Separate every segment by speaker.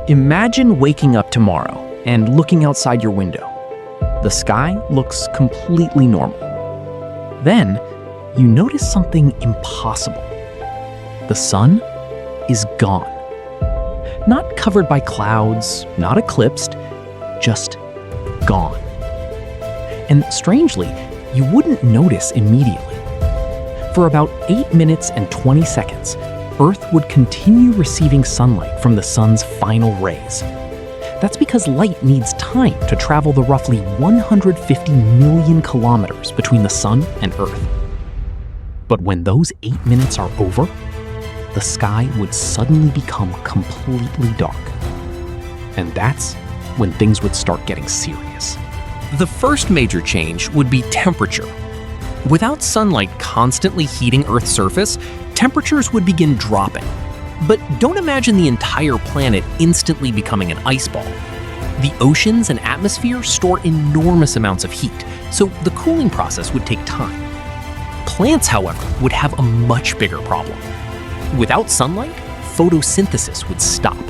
Speaker 1: Imagine waking up tomorrow and looking outside your window. The sky looks completely normal. Then, you notice something impossible. The sun is gone. Not covered by clouds, not eclipsed, just gone. And strangely, you wouldn't notice immediately. For about 8 minutes and 20 seconds, Earth would continue receiving sunlight from the sun's final rays. That's because light needs time to travel the roughly 150 million kilometers between the sun and Earth. But when those 8 minutes are over, the sky would suddenly become completely dark. And that's when things would start getting serious.
Speaker 2: The first major change would be temperature. Without sunlight constantly heating Earth's surface, temperatures would begin dropping. But don't imagine the entire planet instantly becoming an ice ball. The oceans and atmosphere store enormous amounts of heat, so the cooling process would take time. Plants, however, would have a much bigger problem. Without sunlight, photosynthesis would stop.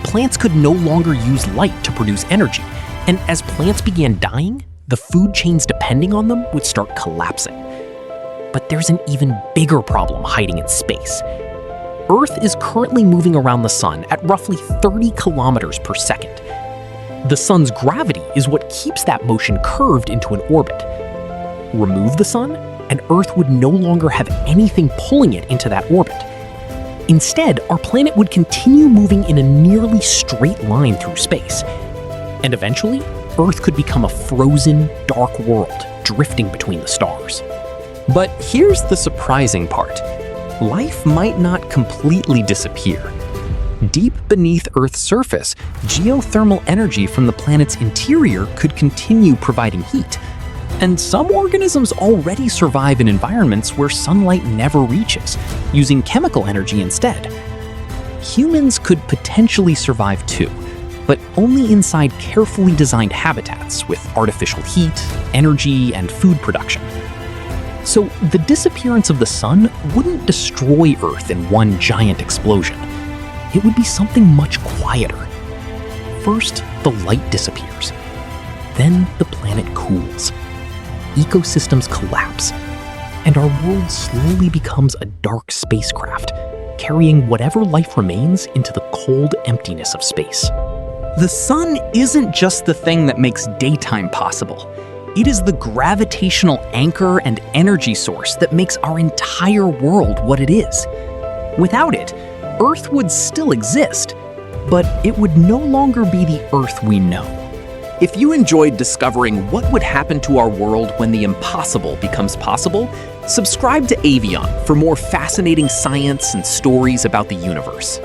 Speaker 2: Plants could no longer use light to produce energy, and as plants began dying, the food chains depending on them would start collapsing. But there's an even bigger problem hiding in space. Earth is currently moving around the sun at roughly 30 kilometers per second. The sun's gravity is what keeps that motion curved into an orbit. Remove the sun, and Earth would no longer have anything pulling it into that orbit. Instead, our planet would continue moving in a nearly straight line through space. And eventually, Earth could become a frozen, dark world, drifting between the stars. But here's the surprising part. Life might not completely disappear. Deep beneath Earth's surface, geothermal energy from the planet's interior could continue providing heat. And some organisms already survive in environments where sunlight never reaches, using chemical energy instead. Humans could potentially survive too, but only inside carefully designed habitats with artificial heat, energy, and food production. So the disappearance of the sun wouldn't destroy Earth in one giant explosion. It would be something much quieter. First, the light disappears. Then the planet cools. Ecosystems collapse. And our world slowly becomes a dark spacecraft, carrying whatever life remains into the cold emptiness of space.
Speaker 1: The sun isn't just the thing that makes daytime possible. It is the gravitational anchor and energy source that makes our entire world what it is. Without it, Earth would still exist, but it would no longer be the Earth we know. If you enjoyed discovering what would happen to our world when the impossible becomes possible, subscribe to Avion for more fascinating science and stories about the universe.